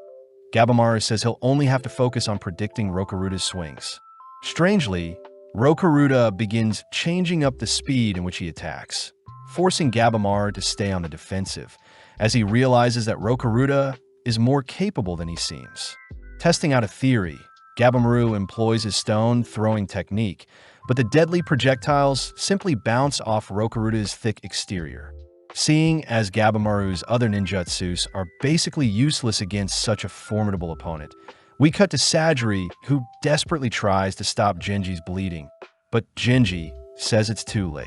Gabimaru says he'll only have to focus on predicting Rokuruda's swings. Strangely, Rokuruda begins changing up the speed in which he attacks, forcing Gabamaru to stay on the defensive, as he realizes that Rokuruda is more capable than he seems. Testing out a theory, Gabamaru employs his stone-throwing technique, but the deadly projectiles simply bounce off Rokuruda's thick exterior. Seeing as Gabamaru's other ninjutsus are basically useless against such a formidable opponent, we cut to Sajiri, who desperately tries to stop Genji's bleeding, but Genji says it's too late.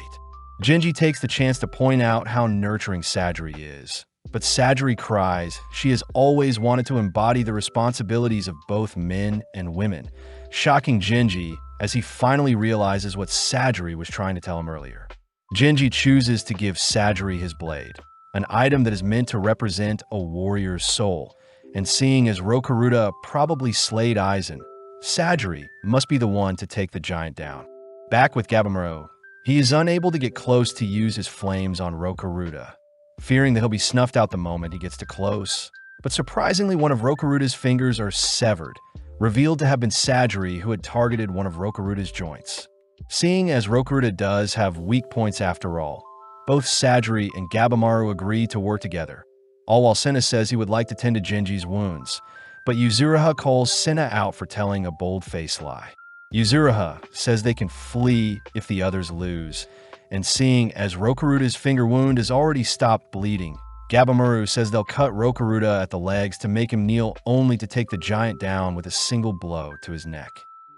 Genji takes the chance to point out how nurturing Sajiri is, but Sajiri cries she has always wanted to embody the responsibilities of both men and women, shocking Genji as he finally realizes what Sajiri was trying to tell him earlier. Genji chooses to give Sajiri his blade, an item that is meant to represent a warrior's soul, and seeing as Rokuruda probably slayed Aizen, Sajiri must be the one to take the giant down. Back with Gabamaru, he is unable to get close to use his flames on Rokuruda, fearing that he'll be snuffed out the moment he gets too close. But surprisingly, one of Rokuruda's fingers are severed, revealed to have been Sajiri who had targeted one of Rokuruda's joints. Seeing as Rokuruda does have weak points after all, both Sajiri and Gabamaru agree to work together, all while Senna says he would like to tend to Genji's wounds, but Yuzuriha calls Senna out for telling a bold-faced lie. Yuzuriha says they can flee if the others lose, and seeing as Rokuruda's finger wound has already stopped bleeding, Gabamaru says they'll cut Rokuruda at the legs to make him kneel only to take the giant down with a single blow to his neck.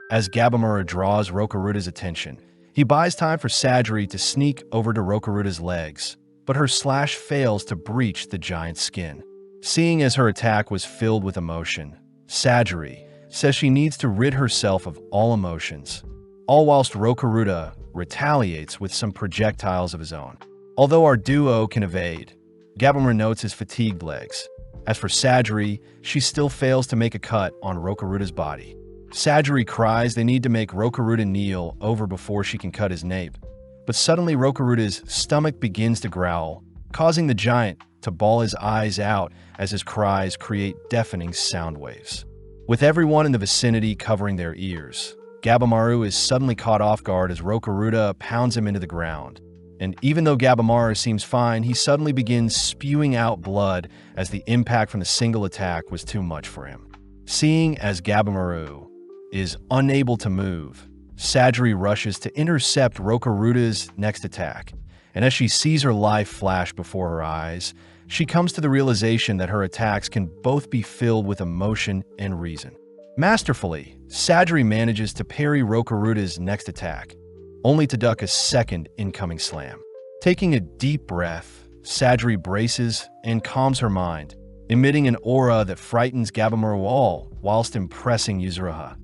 As Gabamaru draws Rokuruda's attention, he buys time for Sajiri to sneak over to Rokuruda's legs, but her slash fails to breach the giant's skin. Seeing as her attack was filled with emotion, Sajiri says she needs to rid herself of all emotions, all whilst Rokuruda retaliates with some projectiles of his own. Although our duo can evade, Gabamaru notes his fatigued legs. As for Sajiri, she still fails to make a cut on Rokuruda's body. Sajiri cries they need to make Rokuruda kneel over before she can cut his nape, but suddenly Rokuruda's stomach begins to growl, causing the giant to bawl his eyes out as his cries create deafening sound waves. With everyone in the vicinity covering their ears, Gabamaru is suddenly caught off guard as Rokuruda pounds him into the ground. And even though Gabamaru seems fine, he suddenly begins spewing out blood as the impact from the single attack was too much for him. Seeing as Gabamaru is unable to move, Sajiri rushes to intercept Rokuruda's next attack, and as she sees her life flash before her eyes, she comes to the realization that her attacks can both be filled with emotion and reason. Masterfully, Sajiri manages to parry Rokuruda's next attack, only to duck a second incoming slam. Taking a deep breath, Sajiri braces and calms her mind, emitting an aura that frightens Gabamaru all whilst impressing Yuzuriha,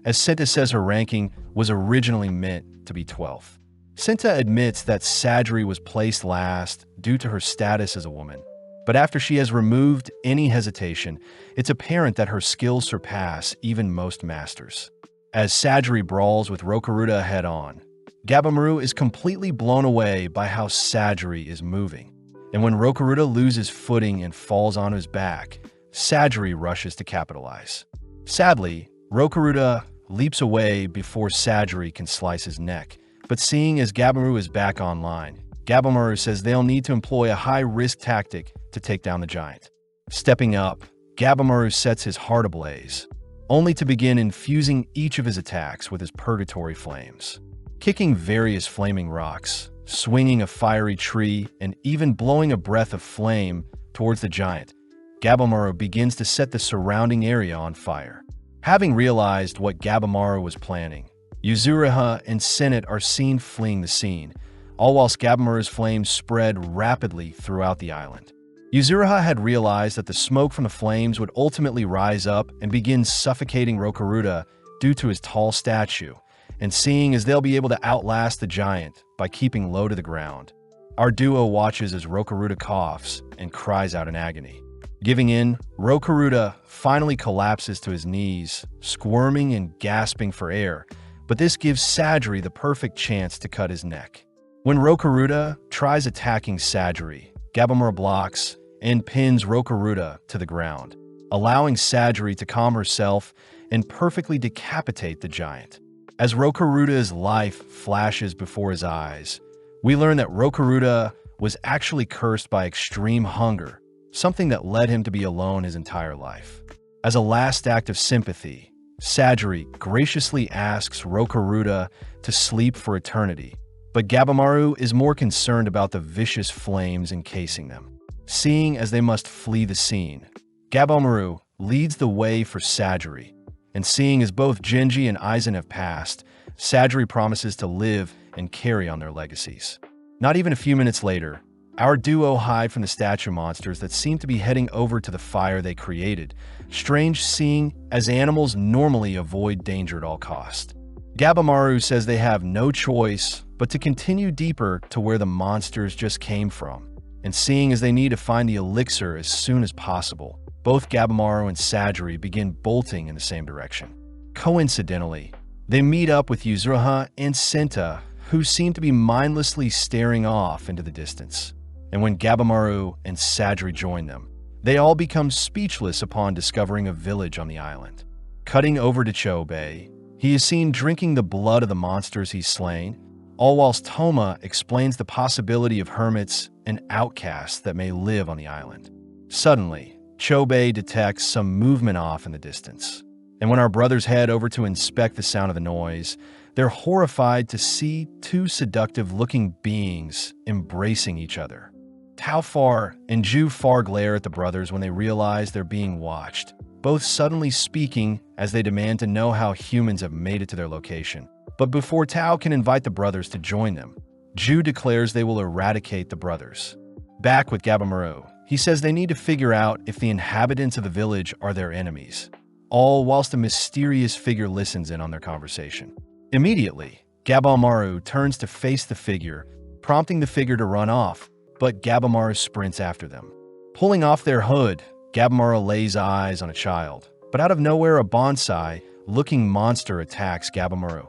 as Senta says her ranking was originally meant to be 12th. Senta admits that Sajiri was placed last due to her status as a woman, but after she has removed any hesitation, it's apparent that her skills surpass even most masters. As Sajiri brawls with Rokuruda head-on, Gabamaru is completely blown away by how Sajiri is moving, and when Rokuruda loses footing and falls on his back, Sajiri rushes to capitalize. Sadly, Rokuruda leaps away before Sajiri can slice his neck, but seeing as Gabamaru is back online, Gabamaru says they'll need to employ a high-risk tactic to take down the giant. Stepping up, Gabamaru sets his heart ablaze, only to begin infusing each of his attacks with his purgatory flames. Kicking various flaming rocks, swinging a fiery tree, and even blowing a breath of flame towards the giant, Gabamaru begins to set the surrounding area on fire. Having realized what Gabamaru was planning, Yuzuriha and Senate are seen fleeing the scene, all whilst Gabamaru's flames spread rapidly throughout the island. Yuzuriha had realized that the smoke from the flames would ultimately rise up and begin suffocating Rokuruda due to his tall stature, and seeing as they'll be able to outlast the giant by keeping low to the ground, our duo watches as Rokuruda coughs and cries out in agony. Giving in, Rokuruda finally collapses to his knees, squirming and gasping for air, but this gives Sajiri the perfect chance to cut his neck. When Rokuruda tries attacking Sajiri, Gabamaru blocks and pins Rokuruda to the ground, allowing Sajiri to calm herself and perfectly decapitate the giant. As Rokuruda's life flashes before his eyes, we learn that Rokuruda was actually cursed by extreme hunger, something that led him to be alone his entire life. As a last act of sympathy, Sajiri graciously asks Rokuruda to sleep for eternity, but Gabimaru is more concerned about the vicious flames encasing them. Seeing as they must flee the scene, Gabimaru leads the way for Sajiri, and seeing as both Genji and Aizen have passed, Sajiri promises to live and carry on their legacies. Not even a few minutes later, our duo hide from the statue monsters that seem to be heading over to the fire they created, strange seeing as animals normally avoid danger at all costs. Gabimaru says they have no choice but to continue deeper to where the monsters just came from, and seeing as they need to find the elixir as soon as possible, both Gabimaru and Sajiri begin bolting in the same direction. Coincidentally, they meet up with Yuzuriha and Senta, who seem to be mindlessly staring off into the distance. And when Gabimaru and Sajiri join them, they all become speechless upon discovering a village on the island. Cutting over to Chobei, he is seen drinking the blood of the monsters he's slain, all whilst Toma explains the possibility of hermits and outcasts that may live on the island. Suddenly, Chobei detects some movement off in the distance, and when our brothers head over to inspect the sound of the noise, they're horrified to see two seductive-looking beings embracing each other. Taofar and Ju-Far glare at the brothers when they realize they're being watched, both suddenly speaking as they demand to know how humans have made it to their location. But before Tao can invite the brothers to join them, Ju declares they will eradicate the brothers. Back with Gabimaru, he says they need to figure out if the inhabitants of the village are their enemies, all whilst a mysterious figure listens in on their conversation. Immediately, Gabimaru turns to face the figure, prompting the figure to run off, but Gabimaru sprints after them. Pulling off their hood, Gabimaru lays eyes on a child, but out of nowhere a bonsai-looking monster attacks Gabimaru,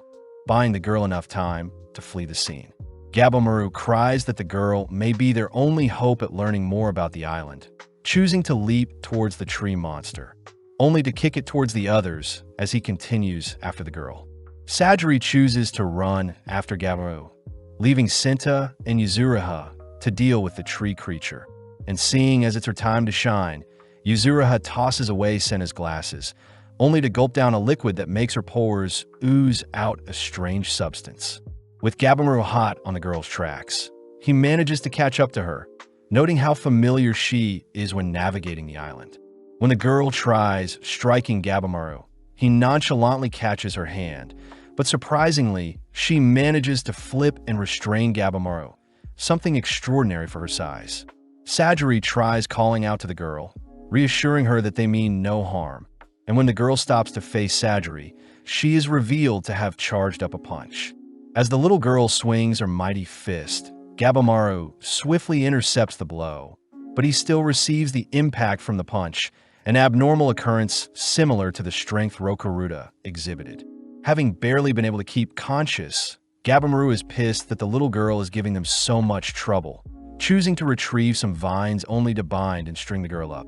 buying the girl enough time to flee the scene. Gabimaru cries that the girl may be their only hope at learning more about the island, choosing to leap towards the tree monster, only to kick it towards the others as he continues after the girl. Sajiri chooses to run after Gabimaru, leaving Senta and Yuzuriha to deal with the tree creature. And seeing as it's her time to shine, Yuzuriha tosses away Senta's glasses, only to gulp down a liquid that makes her pores ooze out a strange substance. With Gabimaru hot on the girl's tracks, he manages to catch up to her, noting how familiar she is when navigating the island. When the girl tries striking Gabimaru, he nonchalantly catches her hand, but surprisingly, she manages to flip and restrain Gabimaru, something extraordinary for her size. Sajiri tries calling out to the girl, reassuring her that they mean no harm, and when the girl stops to face Sajiri, she is revealed to have charged up a punch. As the little girl swings her mighty fist, Gabimaru swiftly intercepts the blow, but he still receives the impact from the punch, an abnormal occurrence similar to the strength Rokuruda exhibited. Having barely been able to keep conscious, Gabimaru is pissed that the little girl is giving them so much trouble, choosing to retrieve some vines only to bind and string the girl up.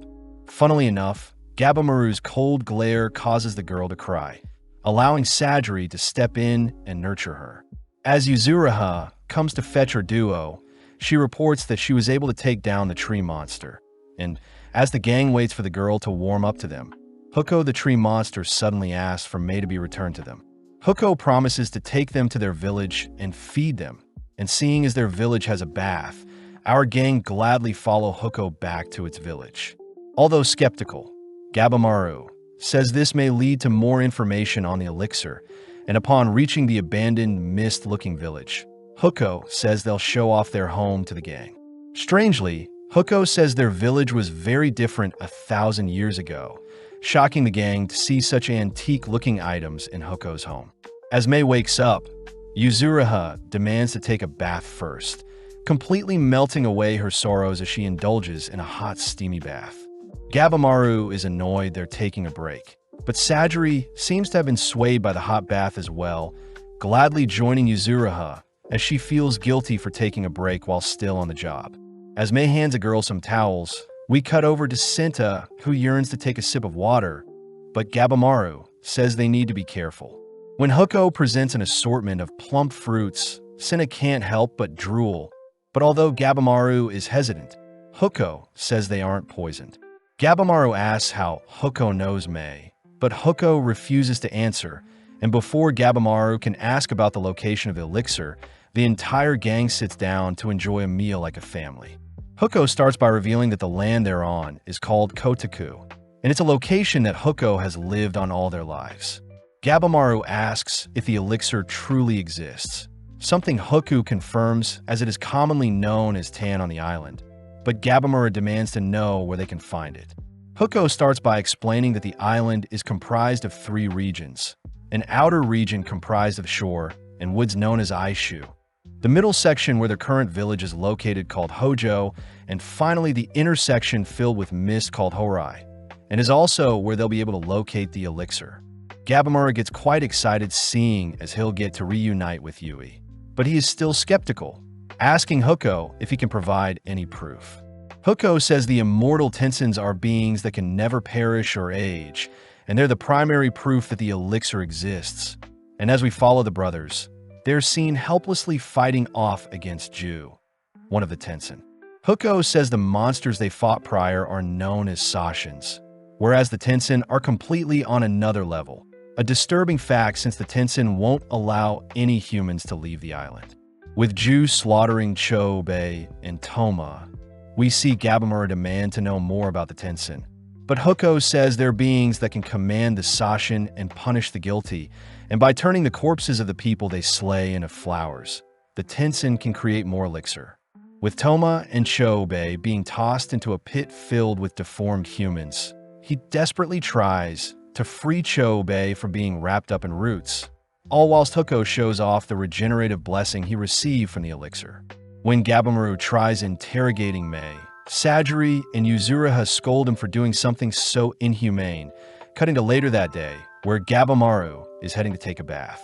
Funnily enough, Gabimaru's cold glare causes the girl to cry, allowing Sajiri to step in and nurture her. As Yuzuriha comes to fetch her duo, she reports that she was able to take down the tree monster, and as the gang waits for the girl to warm up to them, Huko the tree monster suddenly asks for Mei to be returned to them. Huko promises to take them to their village and feed them, and seeing as their village has a bath, our gang gladly follow Huko back to its village. Although skeptical, Gabimaru says this may lead to more information on the elixir, and upon reaching the abandoned, mist-looking village, Huko says they'll show off their home to the gang. Strangely, Huko says their village was very different 1,000 years ago, shocking the gang to see such antique-looking items in Huko's home. As Mei wakes up, Yuzuriha demands to take a bath first, completely melting away her sorrows as she indulges in a hot, steamy bath. Gabimaru is annoyed they're taking a break, but Sajiri seems to have been swayed by the hot bath as well, gladly joining Yuzuriha as she feels guilty for taking a break while still on the job. As Mei hands a girl some towels, we cut over to Senta, who yearns to take a sip of water, but Gabimaru says they need to be careful. When Huko presents an assortment of plump fruits, Senta can't help but drool, But although Gabimaru is hesitant, Huko says they aren't poisoned. Gabimaru asks how Huko knows Mei, but Huko refuses to answer, and before Gabimaru can ask about the location of Elixir, the entire gang sits down to enjoy a meal like a family. Huko starts by revealing that the land they're on is called Kotaku, and it's a location that Huko has lived on all their lives. Gabimaru asks if the elixir truly exists, something Huko confirms as it is commonly known as tan on the island, but Gabimaru demands to know where they can find it. Huko starts by explaining that the island is comprised of 3 regions, an outer region comprised of shore and woods known as Aishu, the middle section where their current village is located called Hojo, and finally the intersection filled with mist called Horai, and is also where they'll be able to locate the elixir. Gabimaru gets quite excited seeing as he'll get to reunite with Yui, but he is still skeptical, asking Huko if he can provide any proof. Huko says the immortal Tensins are beings that can never perish or age, and they're the primary proof that the elixir exists. And as we follow the brothers, they're seen helplessly fighting off against Ju, one of the Tensin. Huko says the monsters they fought prior are known as Sashins, whereas the Tensin are completely on another level, a disturbing fact since the Tensin won't allow any humans to leave the island. With Ju slaughtering Chobei and Toma, we see Gabimaru demand to know more about the Tensin, but Huko says they're beings that can command the Sashin and punish the guilty, and by turning the corpses of the people they slay into flowers, the Tensin can create more elixir. With Toma and Chobei being tossed into a pit filled with deformed humans, he desperately tries to free Chobei from being wrapped up in roots, all whilst Huko shows off the regenerative blessing he received from the elixir. When Gabimaru tries interrogating Mei, Sajiri and Yuzuriha scold him for doing something so inhumane, cutting to later that day, where Gabimaru is heading to take a bath.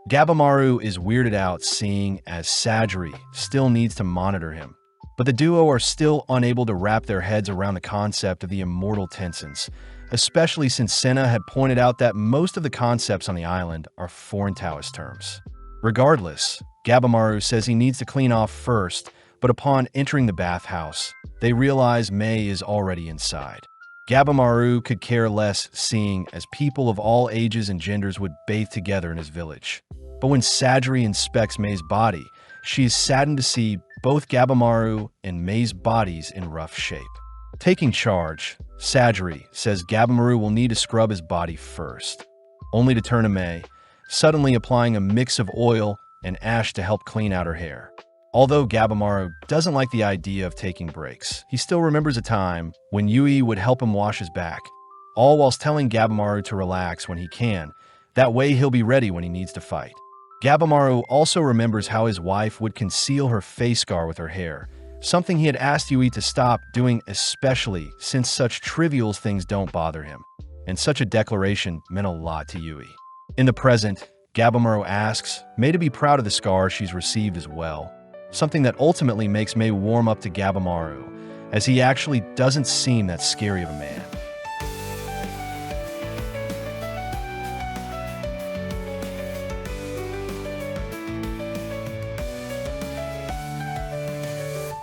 Gabimaru is weirded out seeing as Sajiri still needs to monitor him, but the duo are still unable to wrap their heads around the concept of the immortal Tensins, especially since Senna had pointed out that most of the concepts on the island are foreign Taoist terms. Regardless, Gabimaru says he needs to clean off first, but upon entering the bathhouse, they realize Mei is already inside. Gabimaru could care less seeing as people of all ages and genders would bathe together in his village. But when Sajiri inspects Mei's body, she is saddened to see both Gabimaru and Mei's bodies in rough shape. Taking charge, Sajiri says Gabimaru will need to scrub his body first, only to turn to Mei, suddenly applying a mix of oil and ash to help clean out her hair. Although Gabimaru doesn't like the idea of taking breaks, he still remembers a time when Yui would help him wash his back, all whilst telling Gabimaru to relax when he can, that way he'll be ready when he needs to fight. Gabimaru also remembers how his wife would conceal her face scar with her hair, something he had asked Yui to stop doing, especially since such trivial things don't bother him, and such a declaration meant a lot to Yui. In the present, Gabimaru asks Mei to be proud of the scar she's received as well, something that ultimately makes Mei warm up to Gabimaru, as he actually doesn't seem that scary of a man.